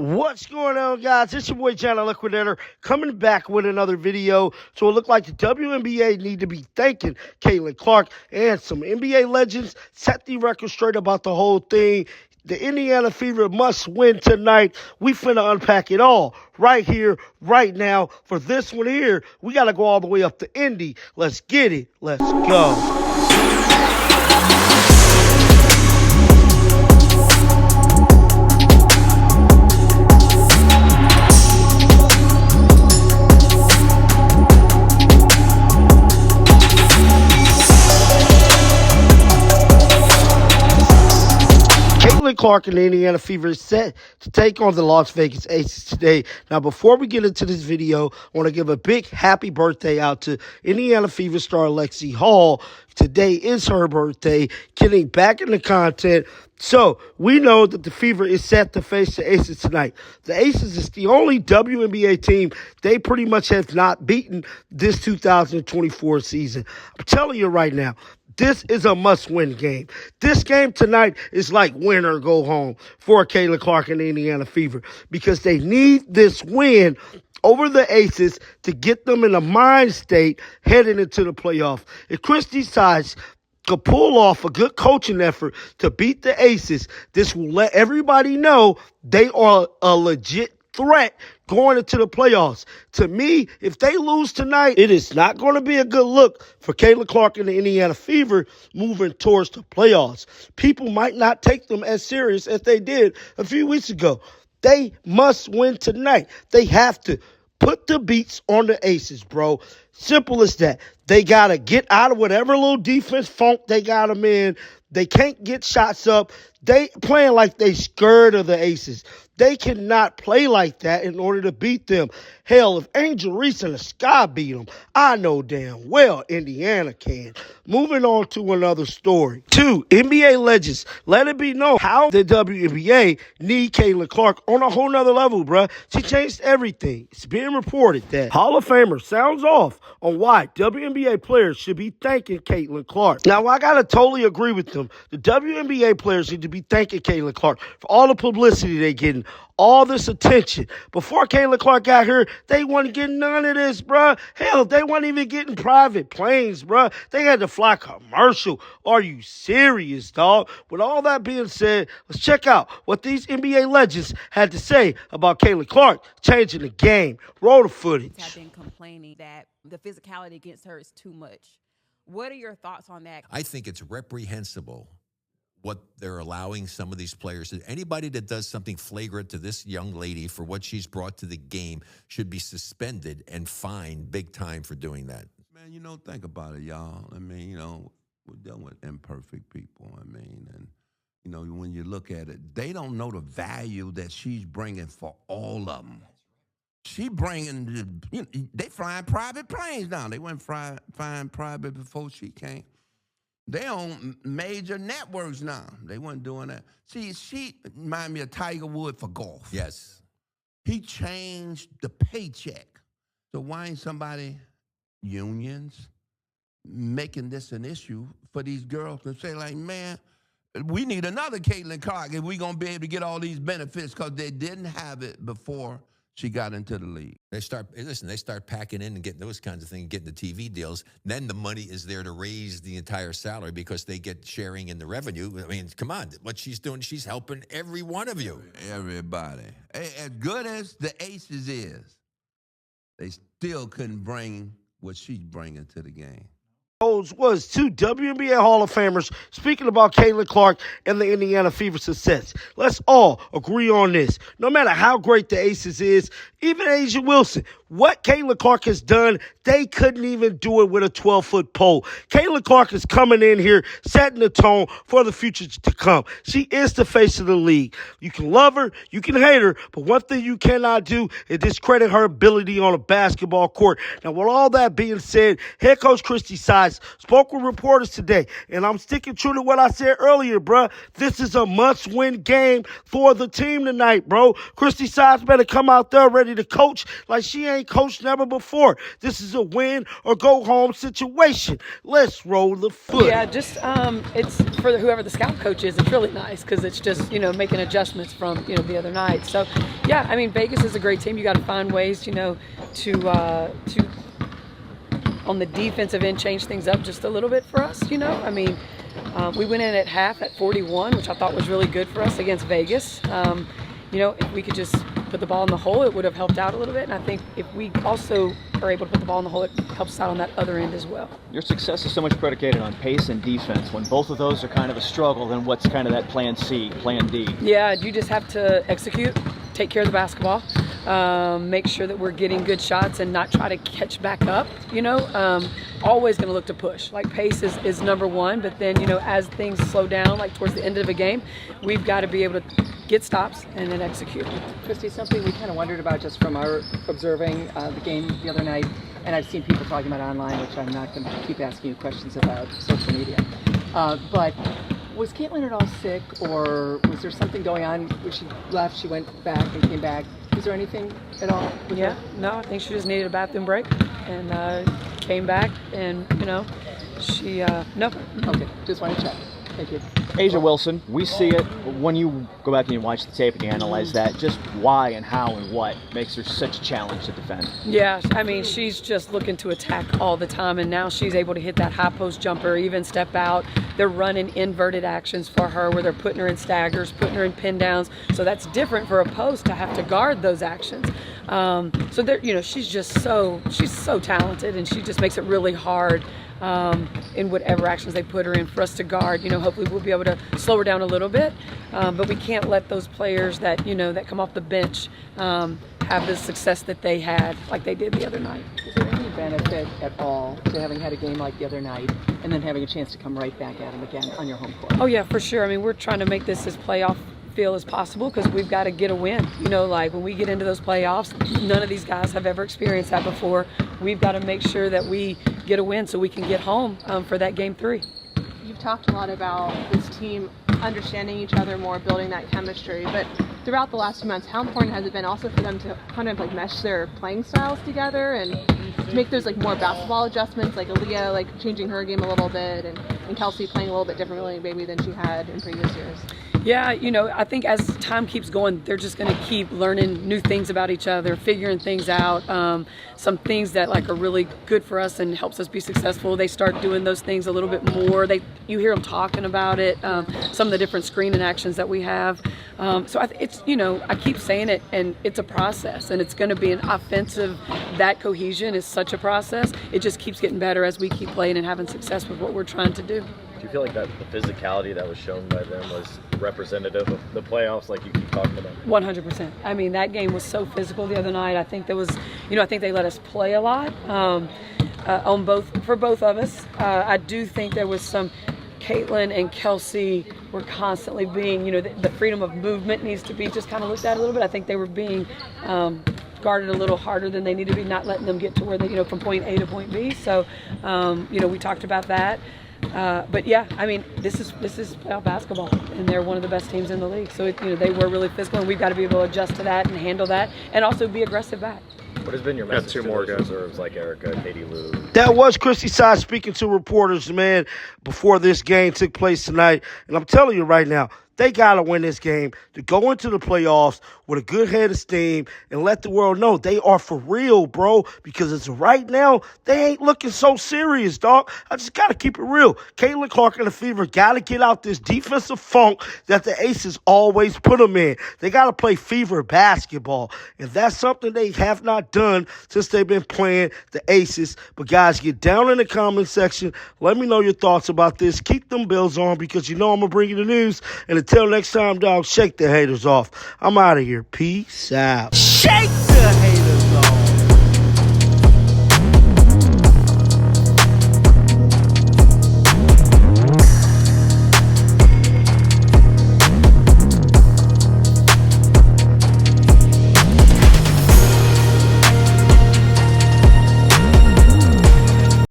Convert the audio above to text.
What's going on, guys? It's your boy John Liquidator coming back with another video. So it looked like the WNBA need to be thanking Caitlin Clark, and some NBA legends set the record straight about the whole thing. The Indiana Fever must win tonight. We finna unpack it all right here, right now. For this one here, we got to go all the way up to Indy. Let's get it. Let's go. Caitlin Clark and the Indiana Fever is set to take on the Las Vegas Aces today. Now, before we get into this video, I want to give a big happy birthday out to Indiana Fever star Lexi Hall. Today is her birthday, getting back into content. So, we know that the Fever is set to face the Aces tonight. The Aces is the only WNBA team they pretty much have not beaten this 2024 season. I'm telling you right now, this is a must-win game. This game tonight is like win or go home for Caitlin Clark and the Indiana Fever, because they need this win over the Aces to get them in a mind state heading into the playoff. If Christie decides to pull off a good coaching effort to beat the Aces, this will let everybody know they are a legit threat going into the playoffs. To me, if they lose tonight, it is not going to be a good look for Caitlin Clark and the Indiana Fever moving towards the playoffs. People might not take them as serious as they did a few weeks ago. They must win tonight. They have to put the beats on the Aces, bro. Simple as that. They got to get out of whatever little defense funk they got them in. They can't get shots up. They playing like they scared of the Aces. They cannot play like that in order to beat them. Hell, if Angel Reese and the Sky beat them, I know damn well Indiana can. Moving on to another story. 2 NBA legends let it be known how the WNBA need Caitlin Clark on a whole nother level, bruh. She changed everything. It's being reported that Hall of Famer sounds off on why WNBA players should be thanking Caitlin Clark. Now, I got to totally agree with them. The WNBA players need to be thanking Caitlin Clark for all the publicity they're getting, all this attention. Before Caitlin Clark got here, they wasn't getting none of this, bruh. Hell, they weren't even getting private planes, bruh. They had to fly commercial. Are you serious, dog? With all that being said, let's check out what these NBA legends had to say about Caitlin Clark changing the game. Roll the footage. Have been complaining that the physicality against her is too much. What are your thoughts on that? I think it's reprehensible what they're allowing some of these players. Anybody that does something flagrant to this young lady for what she's brought to the game should be suspended and fined big time for doing that. Man, think about it, y'all. I mean, we're dealing with imperfect people. I mean, and, when you look at it, they don't know the value that she's bringing for all of them. She bringing, they flying private planes now. They weren't flying private before she came. They on major networks now. They weren't doing that. See, she remind me of Tiger Woods for golf. Yes. He changed the paycheck. So why ain't somebody, unions, making this an issue for these girls to say, like, man, we need another Caitlin Clark if we're going to be able to get all these benefits, because they didn't have it before she got into the league. They start packing in and getting those kinds of things, getting the TV deals. Then the money is there to raise the entire salary because they get sharing in the revenue. I mean, come on, what she's doing, she's helping every one of you. Everybody. As good as the Aces is, they still couldn't bring what she's bringing to the game. Was 2 WNBA Hall of Famers speaking about Caitlin Clark and the Indiana Fever success. Let's all agree on this. No matter how great the Aces is, even Asia Wilson, what Caitlin Clark has done, they couldn't even do it with a 12-foot pole. Caitlin Clark is coming in here, setting the tone for the future to come. She is the face of the league. You can love her, you can hate her, but one thing you cannot do is discredit her ability on a basketball court. Now, with all that being said, head coach Christie decides spoke with reporters today, and I'm sticking true to what I said earlier, bruh. This is a must-win game for the team tonight, bro. Christy Sides better come out there ready to coach like she ain't coached never before. This is a win or go home situation. Let's roll the foot. Yeah, just it's for whoever the scout coach is. It's really nice because it's just making adjustments from the other night. So yeah, I mean Vegas is a great team. You got to find ways to on the defensive end change things up just a little bit for us. I mean we went in at half at 41, which I thought was really good for us against Vegas. If we could just put the ball in the hole, it would have helped out a little bit. And I think if we also are able to put the ball in the hole, it helps us out on that other end as well. Your success is so much predicated on pace and defense. When both of those are kind of a struggle, then what's kind of that plan C, plan D? Yeah, you just have to execute, take care of the basketball, make sure that we're getting good shots and not try to catch back up. Always going to look to push. Like pace is number one, but then as things slow down, like towards the end of a game, we've got to be able to get stops and then execute. Christy, something we kind of wondered about just from our observing the game the other night, and I've seen people talking about it online, which I'm not going to keep asking you questions about social media. But was Caitlin at all sick, or was there something going on when she left, she went back and came back? Was there anything at all? Yeah, no, I think she just needed a bathroom break and came back, and she no. Okay, just want to check. Thank you. Asia Wilson, we see it when you go back and you watch the tape and you analyze that. Just why and how and what makes her such a challenge to defend? Yeah, I mean, she's just looking to attack all the time, and now she's able to hit that high post jumper, even step out. They're running inverted actions for her where they're putting her in staggers, putting her in pin downs. So that's different for a post to have to guard those actions. So they're, she's so talented, and she just makes it really hard in whatever actions they put her in for us to guard. Hopefully we'll be able to slow her down a little bit, but we can't let those players that that come off the bench have the success that they had like they did the other night. Is there any benefit at all to having had a game like the other night and then having a chance to come right back at them again on your home court? Oh yeah, for sure. I mean, we're trying to make this as playoff feel as possible because we've got to get a win. Like when we get into those playoffs, none of these guys have ever experienced that before. We've got to make sure that we get a win so we can get home for that game 3. You've talked a lot about this team understanding each other more, building that chemistry, but throughout the last few months, how important has it been also for them to kind of mesh their playing styles together and to make those more basketball adjustments, like Aaliyah changing her game a little bit and Kelsey playing a little bit differently maybe than she had in previous years? Yeah, I think as time keeps going, they're just going to keep learning new things about each other, figuring things out. Some things that are really good for us and helps us be successful. They start doing those things a little bit more. You hear them talking about it. Some of the different screening actions that we have. So it's I keep saying it, and it's a process, and it's going to be an offensive. That cohesion is such a process. It just keeps getting better as we keep playing and having success with what we're trying to do. Do you feel like that the physicality that was shown by them was representative of the playoffs, like you keep talking about? 100%. I mean, that game was so physical the other night. I think there was, I think they let us play a lot for both of us. I do think there was some. Caitlin and Kelsey were constantly being, the freedom of movement needs to be just kind of looked at a little bit. I think they were being guarded a little harder than they need to be, not letting them get to where they, from point A to point B. So, we talked about that. But yeah, I mean, this is playoff basketball, and they're one of the best teams in the league. So they were really physical, and we've got to be able to adjust to that and handle that, and also be aggressive back. What has been your message to those reserves like Erica, Katie Lou? That was Christy Sides speaking to reporters, man, before this game took place tonight. And I'm telling you right now, they got to win this game to go into the playoffs with a good head of steam and let the world know they are for real, bro, because it's right now, they ain't looking so serious, dog. I just got to keep it real. Caitlin Clark and the Fever got to get out this defensive funk that the Aces always put them in. They got to play Fever basketball, and that's something they have not done since they've been playing the Aces. But, guys, get down in the comment section. Let me know your thoughts about this. Keep them bells on because I'm going to bring you the news. And until next time, dog, shake the haters off. I'm out of here. Peace out. Shake the haters.